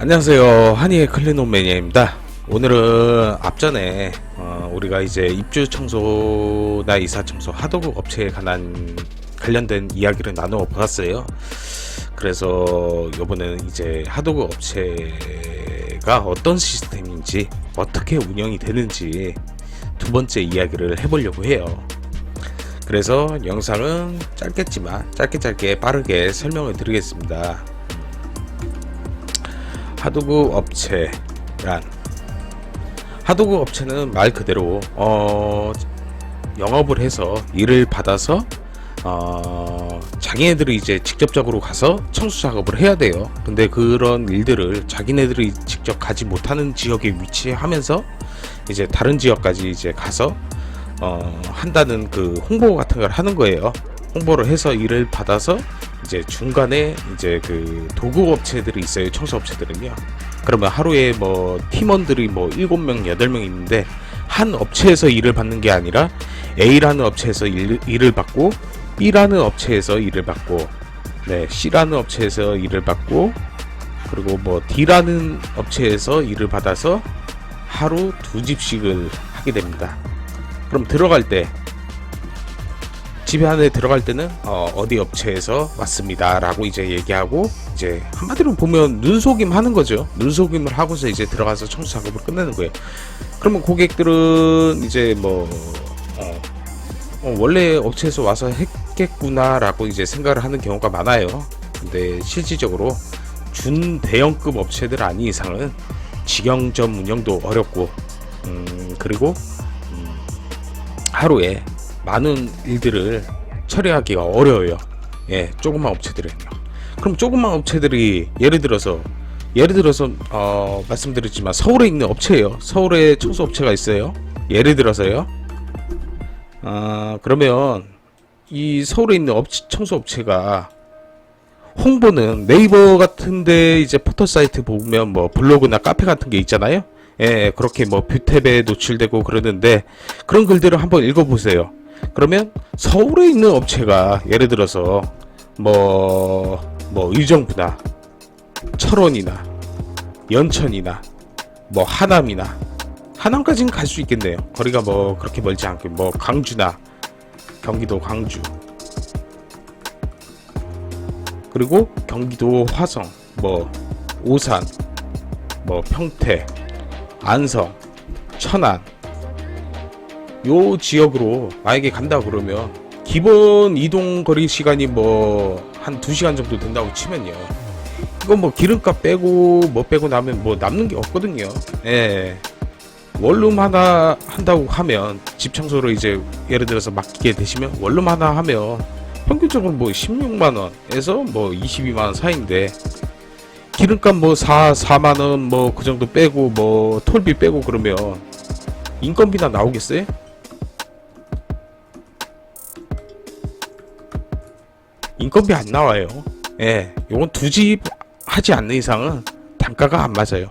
안녕하세요. 한의의 클리노 매니아입니다. 오늘은 앞전에 우리가 이제 입주 청소나 이사 청소 하도급 업체에 관련된 이야기를 나누어 보았어요. 그래서 이번에는 이제 하도급 업체가 어떤 시스템인지 어떻게 운영이 되는지 두 번째 이야기를 해보려고 해요. 그래서 영상은 짧겠지만 짧게 빠르게 설명을 드리겠습니다. 하도급 업체는 말 그대로 영업을 해서 일을 받아서 자기네들이 이제 직접적으로 가서 청소 작업을 해야 돼요. 근데 그런 일들을 자기네들이 직접 가지 못하는 지역에 위치하면서 이제 다른 지역까지 이제 가서 한다는 그 홍보 같은 걸 하는 거예요. 홍보를 해서 일을 받아서 이제 중간에 이제 그 도구 업체들이 있어요. 청소 업체들은요. 그러면 하루에 뭐 팀원들이 뭐 7명, 8명 있는데 한 업체에서 일을 받는 게 아니라 A라는 업체에서 일을 받고 B라는 업체에서 일을 받고 C라는 업체에서 일을 받고 그리고 뭐 D라는 업체에서 일을 받아서 하루 2집씩을 하게 됩니다. 그럼 들어갈 때 집에 안에 들어갈 때는 어디 업체에서 왔습니다 라고 이제 얘기하고 이제 한마디로 보면 눈속임 하는 거죠. 눈속임을 하고서 이제 들어가서 청소 작업을 끝내는 거예요. 그러면 고객들은 이제 뭐 원래 업체에서 와서 했겠구나 라고 이제 생각을 하는 경우가 많아요. 근데 실질적으로 준대형급 업체들 아닌 이상은 직영점 운영도 어렵고 그리고 하루에 많은 일들을 처리하기가 어려워요. 예, 조그만 업체들은요. 그럼 조그만 업체들이 예를 들어서 말씀드렸지만 서울에 있는 업체예요. 서울에 청소 업체가 있어요. 예를 들어서요. 그러면 이 서울에 있는 청소 업체가 홍보는 네이버 같은데 이제 포털 사이트 보면 뭐 블로그나 카페 같은 게 있잖아요. 예, 그렇게 뭐 뷰탭에 노출되고 그러는데 그런 글들을 한번 읽어보세요. 그러면 서울에 있는 업체가 예를 들어서 뭐 의정부나 철원이나 연천이나 뭐 하남이나 하남까지는 갈 수 있겠네요. 거리가 뭐 그렇게 멀지 않고 뭐 광주나 경기도 광주 그리고 경기도 화성 뭐 오산 뭐 평택 안성 천안 요 지역으로 만약에 간다 그러면 기본 이동 거리 시간이 뭐 한 2시간 정도 된다고 치면요. 이건 뭐 기름값 빼고 뭐 빼고 나면 뭐 남는 게 없거든요. 예. 원룸 하나 한다고 하면 집 청소를 이제 예를 들어서 맡기게 되시면 원룸 하나 하면 평균적으로 뭐 16만원에서 뭐 22만원 사이인데 기름값 뭐 4만원 뭐 그 정도 빼고 뭐 톨비 빼고 그러면 인건비나 나오겠어요? 인건비 안 나와요. 예, 요건 2집 하지 않는 이상은 단가가 안 맞아요.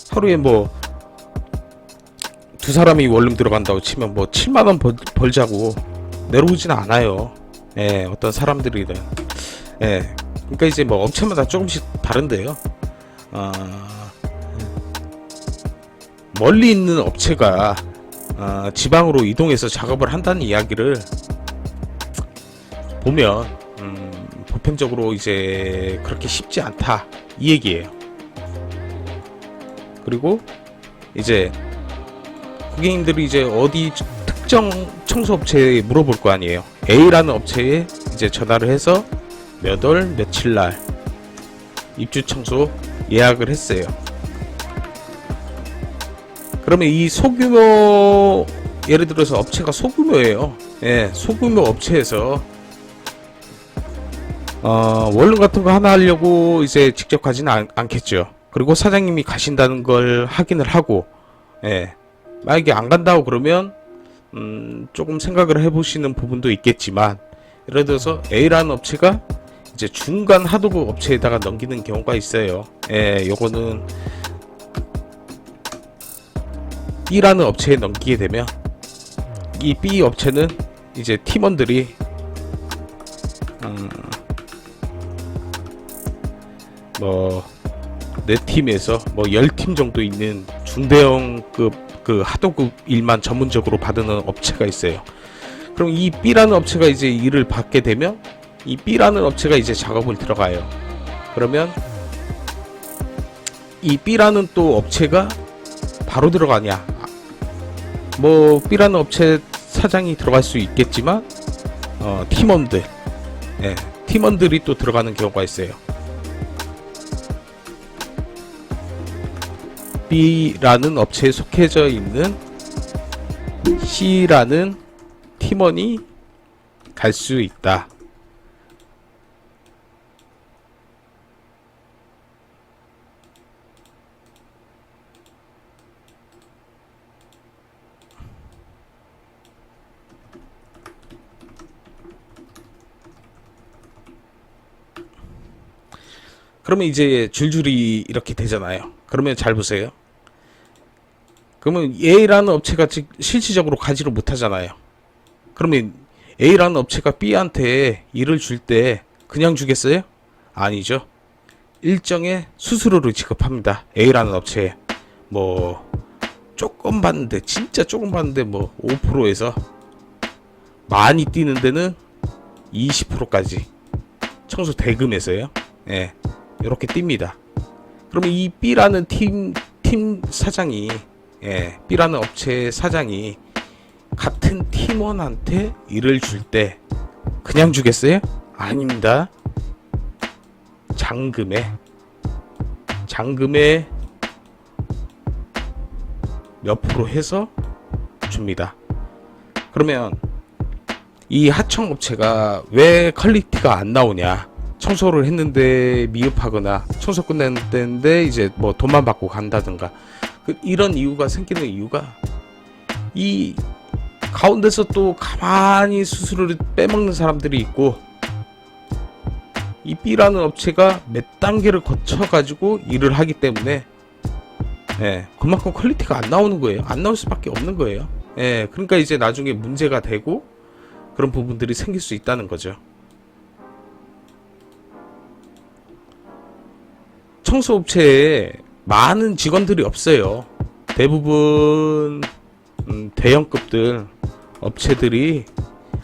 하루에 뭐 두 사람이 원룸 들어간다고 치면 뭐 7만원 벌자고 내려오지는 않아요. 예, 어떤 사람들이든. 예, 그러니까 이제 뭐 업체마다 조금씩 다른데요. 멀리 있는 업체가 지방으로 이동해서 작업을 한다는 이야기를 보면 보편적으로 이제 그렇게 쉽지 않다 이 얘기예요. 그리고 이제 고객님들이 이제 어디 특정 청소업체에 물어볼 거 아니에요. A라는 업체에 이제 전화를 해서 몇 월 며칠 날 입주 청소 예약을 했어요. 그러면 이 소규모 예를 들어서 업체가 소규모예요. 예, 소규모 업체에서 원룸 같은 거 하나 하려고 이제 직접 가지는 않겠죠. 그리고 사장님이 가신다는 걸 확인을 하고 예, 만약에 안 간다고 그러면 조금 생각을 해보시는 부분도 있겠지만 예를 들어서 A라는 업체가 이제 중간 하도급 업체에다가 넘기는 경우가 있어요. 예, 요거는 B라는 업체에 넘기게 되면 이 B 업체는 이제 팀원들이 뭐 내 팀에서 뭐 10팀 정도 있는 중대형급 그 하도급 일만 전문적으로 받는 업체가 있어요. 그럼 이 B라는 업체가 이제 일을 받게 되면 이 B라는 업체가 이제 작업을 들어가요. 그러면 이 B라는 또 업체가 바로 들어가냐? 뭐 B라는 업체 사장이 들어갈 수 있겠지만 팀원들, 예, 팀원들이 또 들어가는 경우가 있어요. B라는 업체에 속해져 있는 C라는 팀원이 갈 수 있다. 그러면 이제 줄줄이 이렇게 되잖아요. 그러면 잘 보세요. 그러면 A라는 업체가 실질적으로 가지를 못하잖아요. 그러면 A라는 업체가 B한테 일을 줄 때 그냥 주겠어요? 아니죠. 일정의 수수료를 지급합니다. A라는 업체에 뭐 조금 받는데, 진짜 조금 받는데 뭐 5%에서 많이 뛰는 데는 20%까지 청소 대금에서요. 예, 이렇게 띱니다. 그러면 이 B라는 팀 사장이, 예, B라는 업체 사장이 같은 팀원한테 일을 줄 때 그냥 주겠어요? 아닙니다. 잔금에 몇 프로 해서 줍니다. 그러면 이 하청업체가 왜 퀄리티가 안 나오냐? 청소를 했는데 미흡하거나 청소 끝냈는데 이제 뭐 돈만 받고 간다든가, 이런 이유가 생기는 이유가 이 가운데서 또 가만히 수수료를 빼먹는 사람들이 있고, 이 B라는 업체가 몇 단계를 거쳐가지고 일을 하기 때문에, 예, 그만큼 퀄리티가 안 나오는 거예요. 안 나올 수밖에 없는 거예요. 예, 그러니까 이제 나중에 문제가 되고 그런 부분들이 생길 수 있다는 거죠. 청소업체에 많은 직원들이 없어요. 대부분 대형급들 업체들이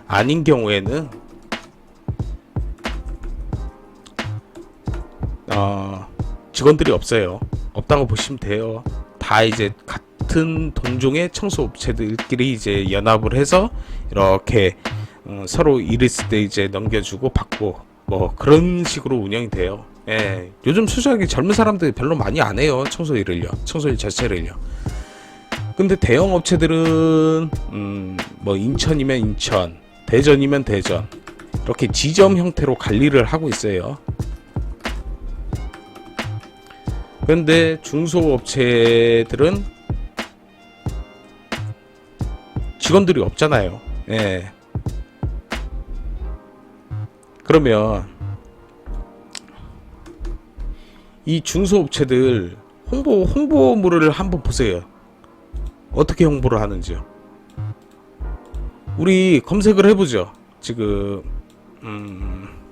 아닌 경우에는 직원들이 없어요. 없다고 보시면 돼요. 다 이제 같은 동종의 청소업체들끼리 이제 연합을 해서 이렇게 서로 일 있을 때 이제 넘겨주고 받고 뭐 그런 식으로 운영이 돼요. 예, 요즘 솔직하게 젊은 사람들이 별로 많이 안 해요. 청소 일 자체를요. 근데 대형 업체들은 뭐 인천이면 인천, 대전이면 대전, 이렇게 지점 형태로 관리를 하고 있어요. 그런데 중소업체들은 직원들이 없잖아요. 예. 그러면 이 중소업체들 홍보물을 한번 보세요. 어떻게 홍보를 하는지요. 우리 검색을 해보죠. 지금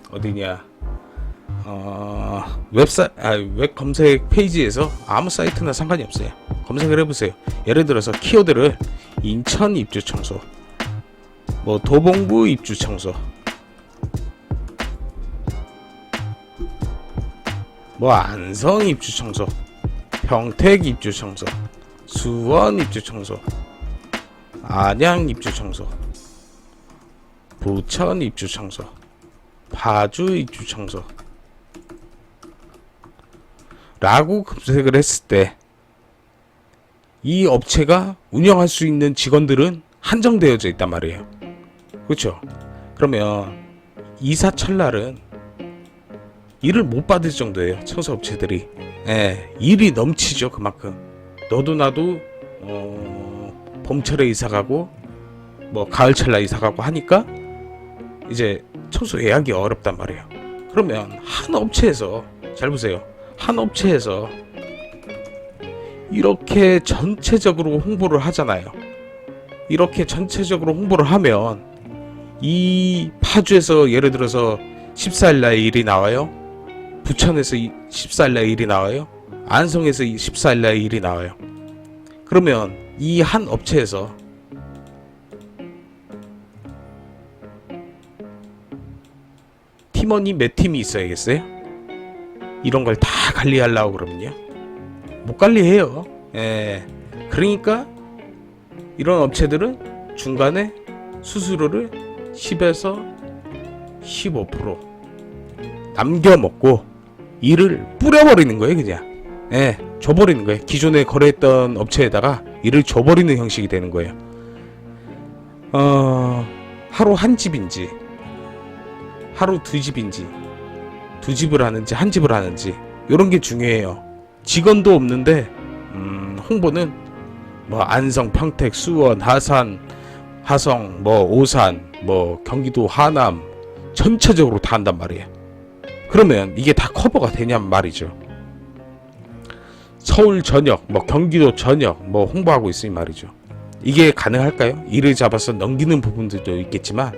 어디냐, 웹 검색 페이지에서 아무 사이트나 상관이 없어요. 검색을 해보세요. 예를 들어서 키워드를 인천 입주 청소, 뭐 도봉구 입주 청소, 뭐 안성 입주 청소, 평택 입주 청소, 수원 입주 청소, 안양 입주 청소, 부천 입주 청소, 파주 입주 청소 라고 검색을 했을 때 이 업체가 운영할 수 있는 직원들은 한정되어져 있단 말이에요. 그렇죠? 그러면 이사철날은 일을 못 받을 정도예요. 청소업체들이. 예, 일이 넘치죠. 그만큼 너도 나도 봄철에 이사가고 뭐 가을철날 이사가고 하니까 이제 청소 예약이 어렵단 말이에요. 그러면 한 업체에서, 잘 보세요, 한 업체에서 이렇게 전체적으로 홍보를 하잖아요. 이렇게 전체적으로 홍보를 하면 이 파주에서 예를 들어서 14일날 일이 나와요. 부천에서 14일날 일이 나와요. 안성에서 14일날 일이 나와요. 그러면 이 한 업체에서 팀원이 몇 팀이 있어야겠어요? 이런 걸 다 관리하려고 그러면요, 못 관리해요. 예. 그러니까 이런 업체들은 중간에 수수료를 10에서 15% 남겨먹고 일을 뿌려버리는 거예요. 그냥 예, 줘버리는 거예요. 기존에 거래했던 업체에다가 일을 줘버리는 형식이 되는 거예요. 하루 한 집인지 하루 두 집인지 두 집을 하는지 한 집을 하는지 이런 게 중요해요. 직원도 없는데 홍보는 뭐 안성, 평택, 수원, 하산, 하성, 뭐 오산, 뭐 경기도 하남 전체적으로 다 한단 말이에요. 그러면 이게 다 커버가 되냔 말이죠. 서울 전역, 뭐 경기도 전역 뭐 홍보하고 있으니 말이죠. 이게 가능할까요? 일을 잡아서 넘기는 부분들도 있겠지만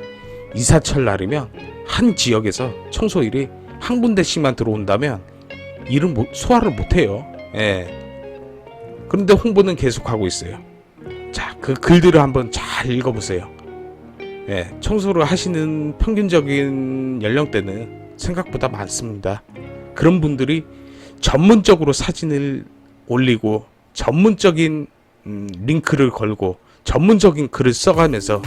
이사철날이면 한 지역에서 청소일이 한 군데씩만 들어온다면 일은 소화를 못해요. 예. 그런데 홍보는 계속하고 있어요. 자, 그 글들을 한번 잘 읽어보세요. 예, 청소를 하시는 평균적인 연령대는 생각보다 많습니다. 그런 분들이 전문적으로 사진을 올리고 전문적인 링크를 걸고 전문적인 글을 써가면서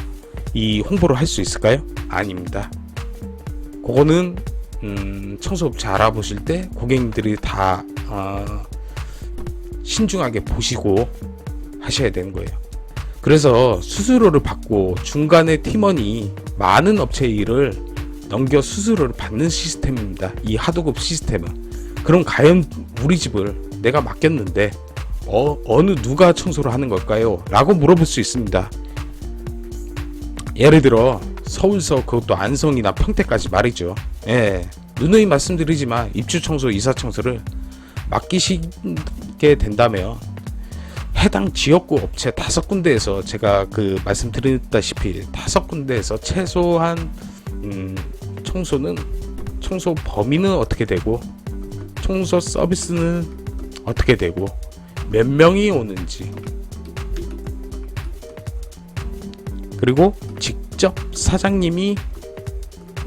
이 홍보를 할 수 있을까요? 아닙니다. 그거는 청소업체 알아보실 때 고객님들이 다 신중하게 보시고 하셔야 되는 거예요. 그래서 수수료를 받고 중간에 팀원이 많은 업체의 일을 넘겨 수수료를 받는 시스템입니다. 이 하도급 시스템은. 그럼 과연 우리 집을 내가 맡겼는데 어느 누가 청소를 하는 걸까요? 라고 물어볼 수 있습니다. 예를 들어 서울서 그것도 안성이나 평택까지 말이죠. 예, 누누이 말씀드리지만 입주 청소, 이사 청소를 맡기시게 된다면 해당 지역구 업체 5군데에서 제가 그 말씀드렸다시피 5군데에서 최소한 청소 범위는 어떻게 되고 청소 서비스는 어떻게 되고 몇 명이 오는지 그리고 직접 사장님이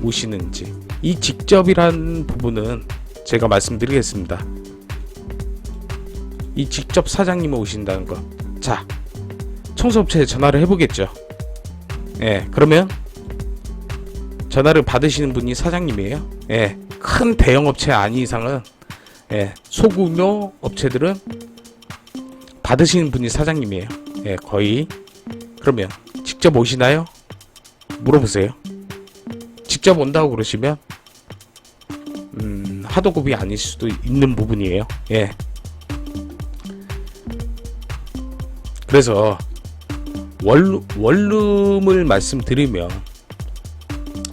오시는지 이 직접이란 부분은 제가 말씀드리겠습니다. 이 직접 사장님이 오신다는 것. 자, 청소업체에 전화를 해보겠죠. 예, 그러면 전화를 받으시는 분이 사장님이에요. 예, 큰 대형업체 아닌 이상은 소규모 업체들은 받으시는 분이 사장님이에요. 예, 거의. 그러면 직접 오시나요? 물어보세요. 직접 온다고 그러시면 하도급이 아닐 수도 있는 부분이에요. 예. 그래서 원룸을 말씀드리면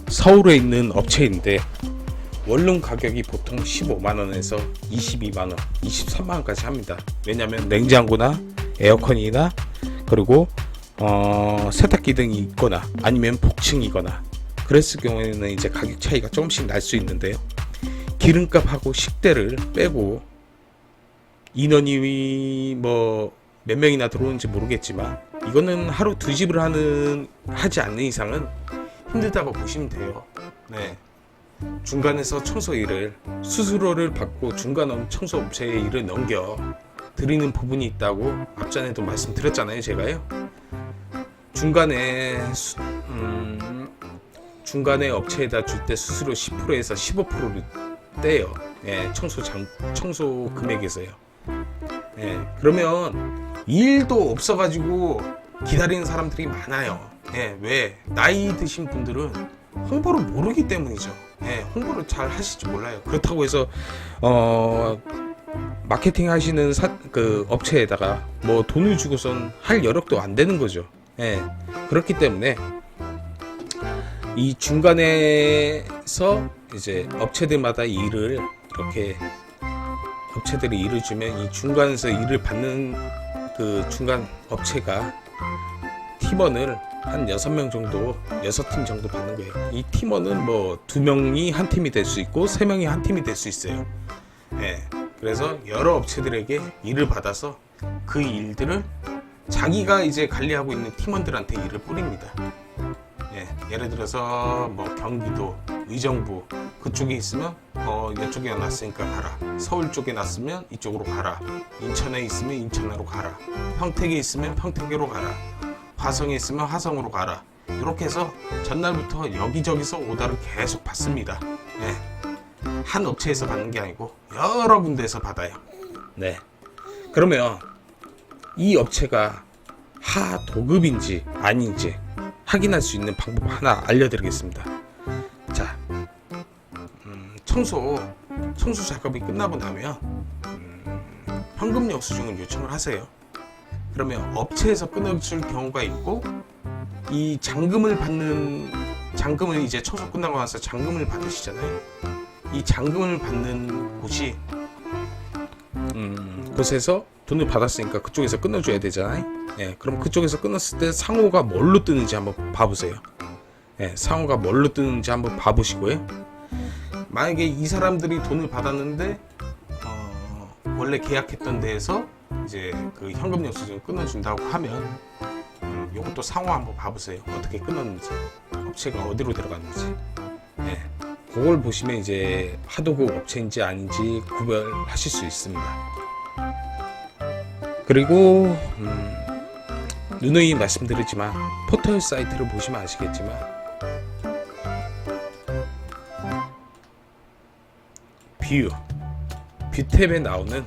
서울에 있는 업체인데 원룸 가격이 보통 15만원에서 22만원, 23만원까지 합니다. 왜냐면 냉장고나 에어컨이나 그리고 세탁기 등이 있거나 아니면 복층이거나 그랬을 경우에는 이제 가격 차이가 조금씩 날 수 있는데요. 기름값하고 식대를 빼고 인원이 뭐 몇 명이나 들어오는지 모르겠지만 이거는 하루 두 집을 하지 않는 이상은 힘들다고 보시면 돼요. 네. 중간에서 청소 일을 수수료를 받고 중간 청소업체의 일을 넘겨 드리는 부분이 있다고 앞전에도 말씀드렸잖아요. 제가요. 중간에 업체에다 줄 때 수수료 10%에서 15%를 떼요. 예, 청소 금액에서요. 예, 그러면 일도 없어가지고 기다리는 사람들이 많아요. 예, 왜? 나이 드신 분들은 홍보를 모르기 때문이죠. 예, 홍보를 잘 하실지 몰라요. 그렇다고 해서 마케팅 하시는 그 업체에다가 뭐 돈을 주고선 할 여력도 안 되는 거죠. 예, 그렇기 때문에 이 중간에서 이제 업체들마다 일을 이렇게 업체들이 일을 주면 이 중간에서 일을 받는 그 중간 업체가 팀원을 한 6명 정도, 6팀 정도 받는 거예요. 이 팀원은 뭐 2명이 한 팀이 될 수 있고 3명이 한 팀이 될 수 있어요. 예. 그래서 여러 업체들에게 일을 받아서 그 일들을 자기가 이제 관리하고 있는 팀원들한테 일을 뿌립니다. 예를 들어서 뭐 경기도, 의정부 그쪽에 있으면 이쪽에 났으니까 가라. 서울 쪽에 났으면 이쪽으로 가라. 인천에 있으면 인천으로 가라. 평택에 있으면 평택으로 가라. 화성에 있으면 화성으로 가라. 이렇게 해서 전날부터 여기저기서 오더를 계속 받습니다. 한 업체에서 받는 게 아니고 여러 군데에서 받아요. 네. 그러면 이 업체가 하도급인지 아닌지 확인할 수 있는 방법 하나 알려드리겠습니다. 자, 청소 작업이 끝나고 나면 현금 영수증을 요청을 하세요. 그러면 업체에서 끊어줄 경우가 있고, 이 잔금을 이제 청소 끝나고 나서 잔금을 받으시잖아요. 이 잔금을 받는 곳이 곳에서 돈을 받았으니까 그쪽에서 끊어줘야 되잖아요. 그럼 그쪽에서 끊었을 때 상호가 뭘로 뜨는지 한번 봐보세요. 상호가 뭘로 뜨는지 한번 봐보시고요. 만약에 이 사람들이 돈을 받았는데 원래 계약했던 데에서 이제 그 현금 영수증을 끊어준다고 하면 이것도 상호 한번 봐보세요. 어떻게 끊었는지, 업체가 어디로 들어갔는지. 그걸 보시면 이제 하도급 업체인지 아닌지 구별하실 수 있습니다. 그리고 누누이 말씀드리지만 포털 사이트를 보시면 아시겠지만 뷰 탭에 나오는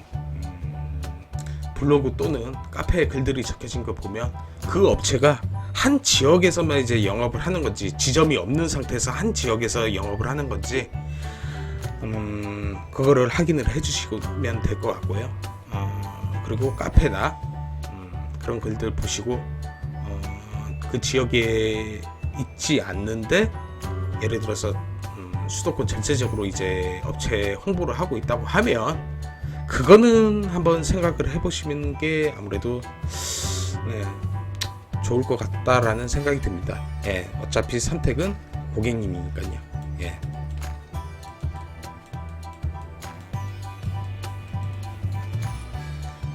블로그 또는 카페에 글들이 적혀진 거 보면 그 업체가 한 지역에서만 이제 영업을 하는 건지, 지점이 없는 상태에서 한 지역에서 영업을 하는 건지 그거를 확인을 해주시면 될 것 같고요. 그리고 카페나 그런 글들 보시고 그 지역에 있지 않는데 예를 들어서 수도권 전체적으로 이제 업체 홍보를 하고 있다고 하면 그거는 한번 생각을 해보시는 게 아무래도 좋을 것 같다라는 생각이 듭니다. 어차피 선택은 고객님이니까요.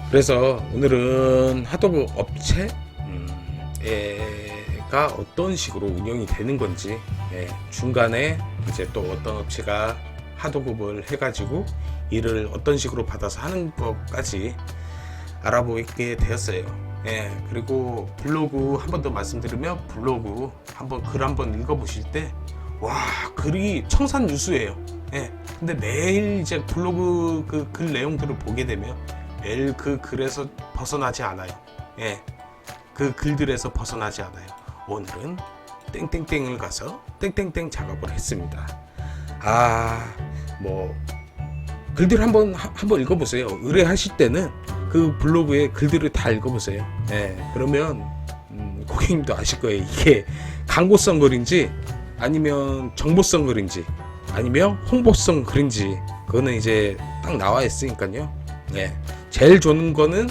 그래서 오늘은 하도급 업체가 어떤 식으로 운영이 되는 건지, 중간에 이제 또 어떤 업체가 하도급을 해가지고 일을 어떤 식으로 받아서 하는 것까지 알아보게 되었어요. 그리고 블로그 한 번 더 말씀드리면, 블로그 한번 글 한번 읽어보실 때 와, 글이 청산유수예요. 근데 매일 이제 블로그 그 글 내용들을 보게 되면 매일 그 글에서 벗어나지 않아요. 그 글들에서 벗어나지 않아요. 오늘은 땡땡땡을 가서 땡땡땡 작업을 했습니다. 뭐 글들 한번 읽어보세요. 의뢰하실 때는 그 블로그에 글들을 다 읽어보세요. 그러면 고객님도 아실 거예요. 이게 광고성 글인지 아니면 정보성 글인지 아니면 홍보성 글인지, 그거는 이제 딱 나와 있으니까요. 제일 좋은 거는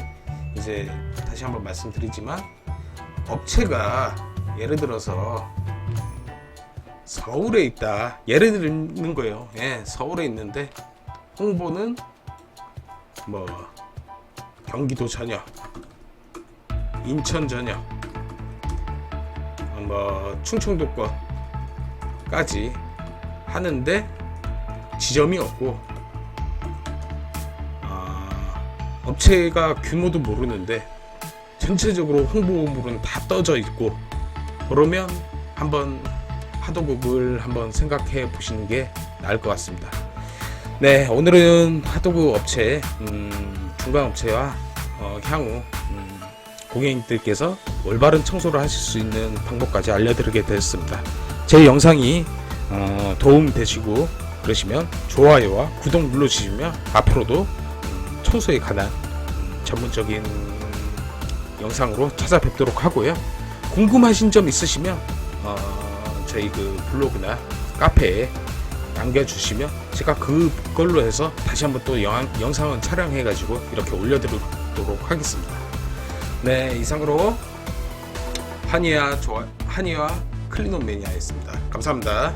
이제 다시 한번 말씀드리지만, 업체가 예를 들어서 서울에 있다, 예를 드는 거예요. 서울에 있는데 홍보는 뭐 경기도 전역, 인천 전역, 뭐 충청도권까지 하는데 지점이 없고, 업체가 규모도 모르는데 전체적으로 홍보물은 다 떠져 있고, 그러면 한번 하도급을 한번 생각해 보시는 게 나을 것 같습니다. 오늘은 하도급 업체, 중간 업체와 향후 고객님들께서 올바른 청소를 하실 수 있는 방법까지 알려드리게 되었습니다. 제 영상이 도움 되시고 그러시면 좋아요와 구독 눌러주시면 앞으로도 청소에 관한 전문적인 영상으로 찾아뵙도록 하고요. 궁금하신 점 있으시면 저희 그 블로그나 카페에 남겨주시면 제가 그걸로 해서 다시 한번 또 영상을 촬영해 가지고 이렇게 올려드리도록 하겠습니다. 이상으로 한의와 클린업 매니아였습니다. 감사합니다.